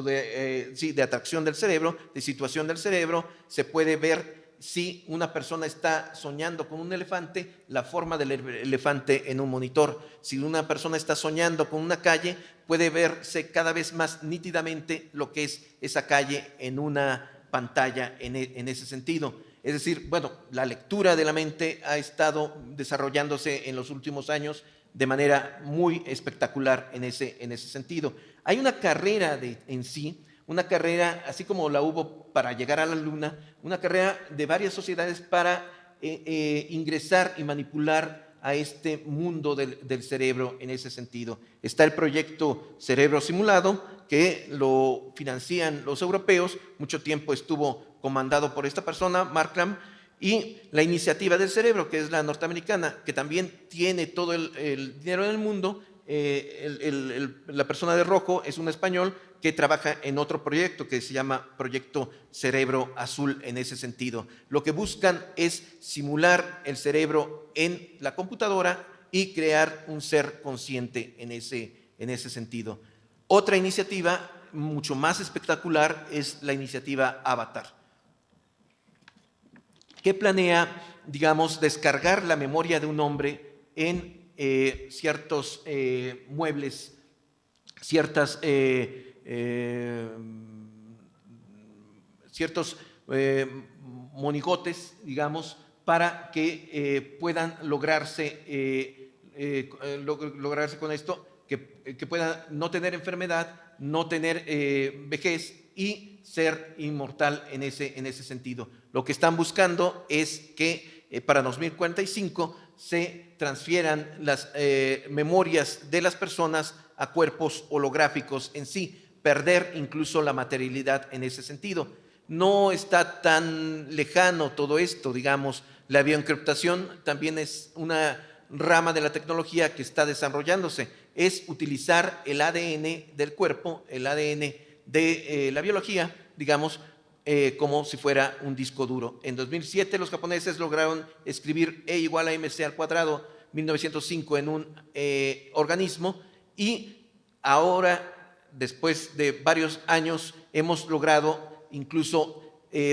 de atracción del cerebro, de situación del cerebro. Se puede ver si una persona está soñando con un elefante, la forma del elefante en un monitor. Si una persona está soñando con una calle, puede verse cada vez más nítidamente lo que es esa calle en una pantalla en ese sentido. Es decir, bueno, la lectura de la mente ha estado desarrollándose en los últimos años de manera muy espectacular en ese sentido. Hay una carrera en sí, una carrera, así como la hubo para llegar a la Luna, una carrera de varias sociedades para ingresar y manipular a este mundo del cerebro en ese sentido. Está el proyecto Cerebro Simulado, que lo financian los europeos, mucho tiempo estuvo comandado por esta persona, Markram, y la Iniciativa del Cerebro, que es la norteamericana, que también tiene todo el dinero del mundo. La persona de rojo es un español que trabaja en otro proyecto que se llama Proyecto Cerebro Azul en ese sentido. Lo que buscan es simular el cerebro en la computadora y crear un ser consciente en ese sentido. Otra iniciativa mucho más espectacular es la iniciativa Avatar, que planea, digamos, descargar la memoria de un hombre en ciertos muebles, ciertos monigotes, digamos, para que puedan lograrse con esto, que puedan no tener enfermedad, no tener vejez y ser inmortal en ese sentido. Lo que están buscando es que para 2045 se transfieran las memorias de las personas a cuerpos holográficos en sí, perder incluso la materialidad en ese sentido. No está tan lejano todo esto, digamos. La bioencriptación también es una rama de la tecnología que está desarrollándose, es utilizar el ADN del cuerpo, el ADN de la biología, digamos, como si fuera un disco duro. En 2007 los japoneses lograron escribir E igual a mc al cuadrado 1905 en un organismo, y ahora, después de varios años, hemos logrado incluso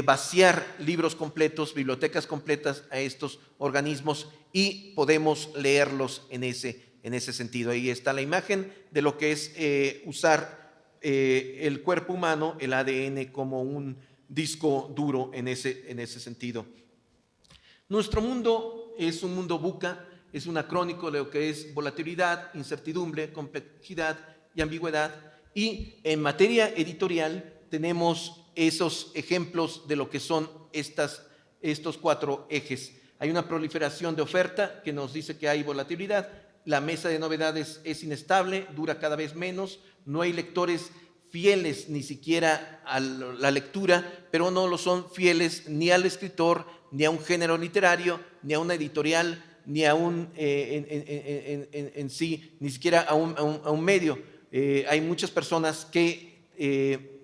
vaciar libros completos, bibliotecas completas a estos organismos, y podemos leerlos en ese sentido. Ahí está la imagen de lo que es usar el cuerpo humano, el ADN, como un disco duro en ese sentido. Nuestro mundo es un mundo VUCA, es un acrónico de lo que es volatilidad, incertidumbre, complejidad y ambigüedad, y en materia editorial tenemos esos ejemplos de lo que son estos 4 ejes. Hay una proliferación de oferta que nos dice que hay volatilidad, la mesa de novedades es inestable, dura cada vez menos, no hay lectores fieles ni siquiera a la lectura, pero no lo son fieles ni al escritor, ni a un género literario, ni a una editorial, ni a en sí, ni siquiera a un medio. Hay muchas personas que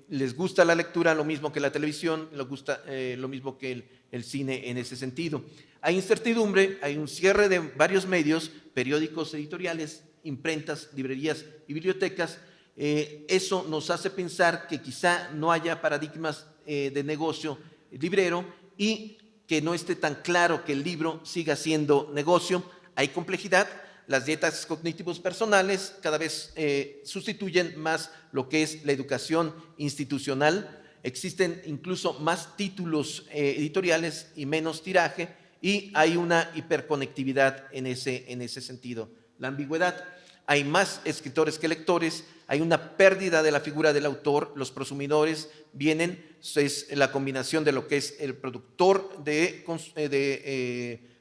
les gusta la lectura, lo mismo que la televisión, les gusta lo mismo que el cine en ese sentido. Hay incertidumbre, hay un cierre de varios medios, periódicos, editoriales, imprentas, librerías y bibliotecas. Eso nos hace pensar que quizá no haya paradigmas de negocio librero, y que no esté tan claro que el libro siga siendo negocio. Hay complejidad. Las dietas cognitivos personales cada vez sustituyen más lo que es la educación institucional. Existen incluso más títulos editoriales y menos tiraje, y hay una hiperconectividad en ese sentido. La ambigüedad. Hay más escritores que lectores, hay una pérdida de la figura del autor, los prosumidores vienen, es la combinación de lo que es el productor de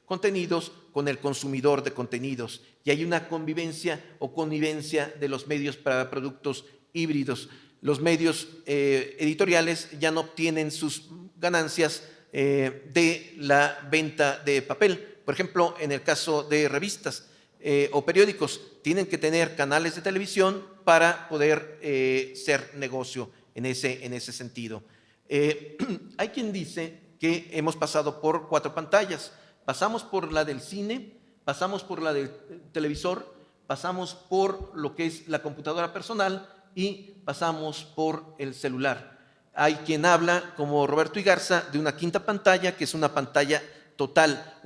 contenidos con el consumidor de contenidos, y hay una convivencia o connivencia de los medios para productos híbridos. Los medios editoriales ya no obtienen sus ganancias de la venta de papel. Por ejemplo, en el caso de revistas o periódicos, tienen que tener canales de televisión para poder ser negocio en ese sentido. Hay quien dice que hemos pasado por 4 pantallas. Pasamos por la del cine, pasamos por la del televisor, pasamos por lo que es la computadora personal y pasamos por el celular. Hay quien habla, como Roberto Igarza, de una 5ª pantalla, que es una pantalla total.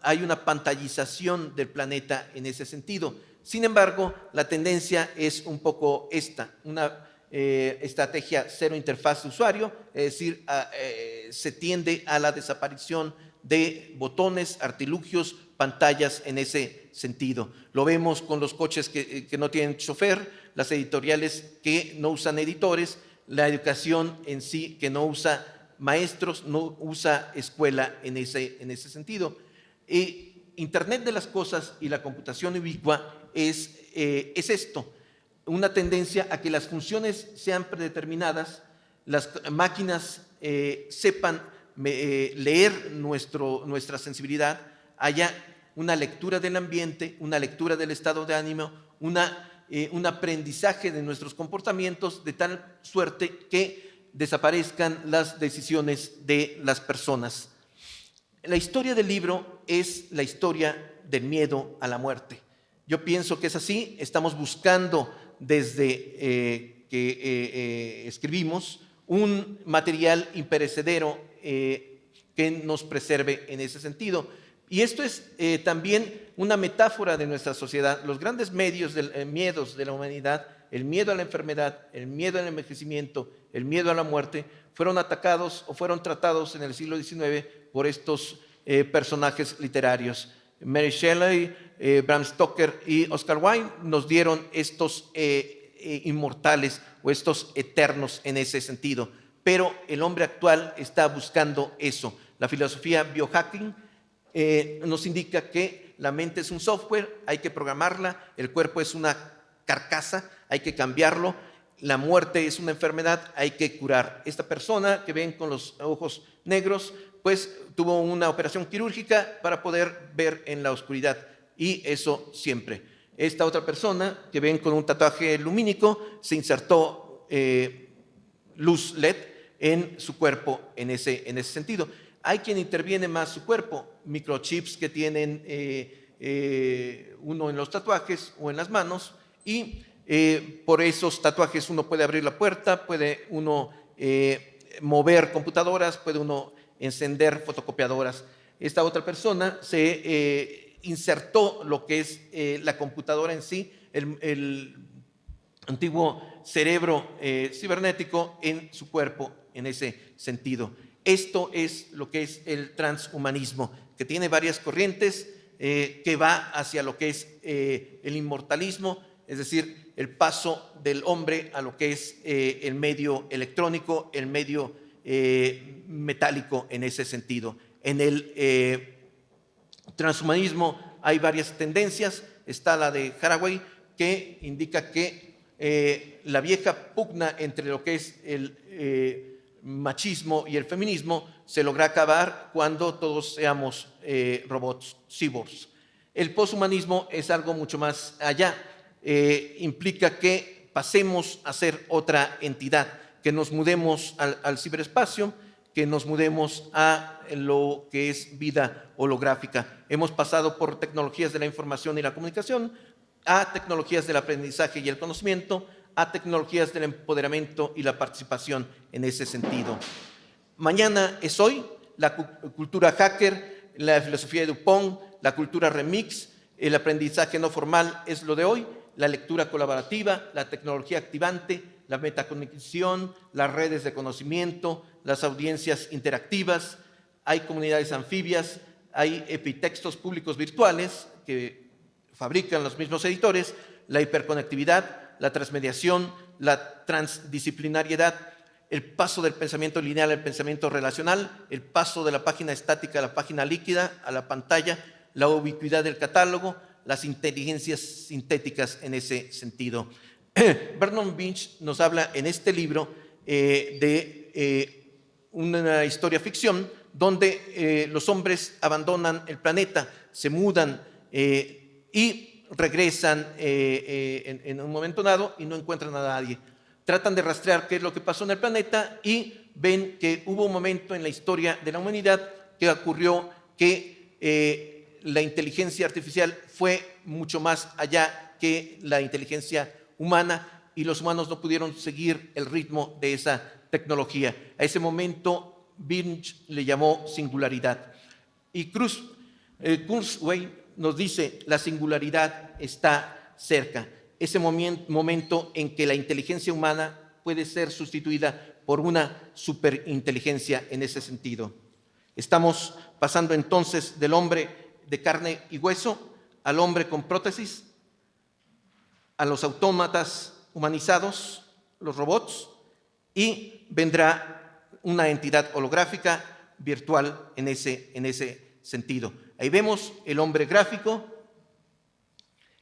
Hay una pantallización del planeta en ese sentido. Sin embargo, la tendencia es un poco una estrategia cero interfaz de usuario, es decir, se tiende a la desaparición de botones, artilugios, pantallas en ese sentido. Lo vemos con los coches que no tienen chofer, las editoriales que no usan editores, la educación en sí que no usa maestros, no usa escuela en ese sentido. Internet de las cosas y la computación ubicua es esto, una tendencia a que las funciones sean predeterminadas, las máquinas sepan leer nuestra sensibilidad, haya una lectura del ambiente, una lectura del estado de ánimo, un aprendizaje de nuestros comportamientos, de tal suerte que desaparezcan las decisiones de las personas. La historia del libro es la historia del miedo a la muerte. Yo pienso que es así. Estamos buscando desde que escribimos un material imperecedero que nos preserve en ese sentido. Y esto es también una metáfora de nuestra sociedad. Los grandes miedos de la humanidad, el miedo a la enfermedad, el miedo al envejecimiento, el miedo a la muerte, fueron atacados o fueron tratados en el siglo XIX por estos personajes literarios. Mary Shelley, Bram Stoker y Oscar Wilde nos dieron estos inmortales o estos eternos en ese sentido. Pero el hombre actual está buscando eso. La filosofía biohacking nos indica que la mente es un software, hay que programarla, el cuerpo es una carcasa, hay que cambiarlo, la muerte es una enfermedad, hay que curar. Esta persona que ven con los ojos negros, pues tuvo una operación quirúrgica para poder ver en la oscuridad, y eso siempre. Esta otra persona que ven con un tatuaje lumínico se insertó luz LED en su cuerpo en ese sentido. Hay quien interviene más su cuerpo, microchips que tienen uno en los tatuajes o en las manos, y por esos tatuajes uno puede abrir la puerta, puede uno mover computadoras, puede uno encender fotocopiadoras. Esta otra persona se insertó lo que es la computadora en sí, el antiguo cerebro cibernético en su cuerpo en ese sentido. Esto es lo que es el transhumanismo, que tiene varias corrientes, que va hacia lo que es el inmortalismo, es decir, el paso del hombre a lo que es el medio electrónico, el medio metálico en ese sentido. En el transhumanismo hay varias tendencias. Está la de Haraway, que indica que la vieja pugna entre lo que es el machismo y el feminismo se logra acabar cuando todos seamos robots, cyborgs. El poshumanismo es algo mucho más allá. Implica que pasemos a ser otra entidad, que nos mudemos al ciberespacio, que nos mudemos a lo que es vida holográfica. Hemos pasado por tecnologías de la información y la comunicación, a tecnologías del aprendizaje y el conocimiento, a tecnologías del empoderamiento y la participación en ese sentido. Mañana es hoy, la cultura hacker, la filosofía de Dupont, la cultura remix, el aprendizaje no formal es lo de hoy, la lectura colaborativa, la tecnología activante, la metacognición, las redes de conocimiento, las audiencias interactivas, hay comunidades anfibias, hay epitextos públicos virtuales que fabrican los mismos editores, la hiperconectividad, la transmediación, la transdisciplinariedad, el paso del pensamiento lineal al pensamiento relacional, el paso de la página estática a la página líquida, a la pantalla, la ubicuidad del catálogo, las inteligencias sintéticas en ese sentido. Vernon Binch nos habla en este libro de una historia ficción donde los hombres abandonan el planeta, se mudan y regresan en un momento dado y no encuentran a nadie. Tratan de rastrear qué es lo que pasó en el planeta y ven que hubo un momento en la historia de la humanidad que ocurrió que la inteligencia artificial fue mucho más allá que la inteligencia humana y los humanos no pudieron seguir el ritmo de esa tecnología. A ese momento Binch le llamó singularidad. Y Kurzweil nos dice, la singularidad está cerca. Ese momento en que la inteligencia humana puede ser sustituida por una superinteligencia en ese sentido. Estamos pasando entonces del hombre de carne y hueso al hombre con prótesis, a los autómatas humanizados, los robots, y vendrá una entidad holográfica virtual en ese sentido. Ahí vemos el hombre gráfico,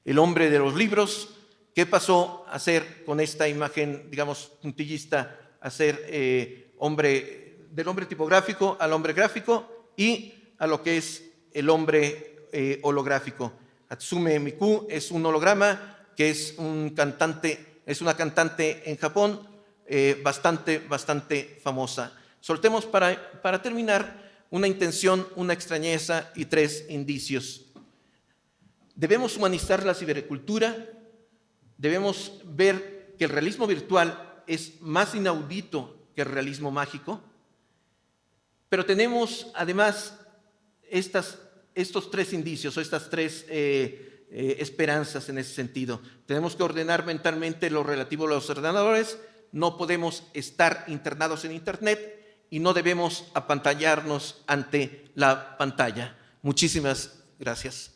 el hombre de los libros. ¿Qué pasó a ser con esta imagen, digamos, puntillista, a ser del hombre tipográfico al hombre gráfico y a lo que es el hombre holográfico? Hatsume Miku es un holograma que es una cantante en Japón bastante famosa. Soltemos para terminar una intención, una extrañeza y 3 indicios. Debemos humanizar la cibercultura, debemos ver que el realismo virtual es más inaudito que el realismo mágico, pero tenemos además estos 3 indicios o estas 3 esperanzas en ese sentido. Tenemos que ordenar mentalmente lo relativo a los ordenadores, no podemos estar internados en Internet y no debemos apantallarnos ante la pantalla. Muchísimas gracias.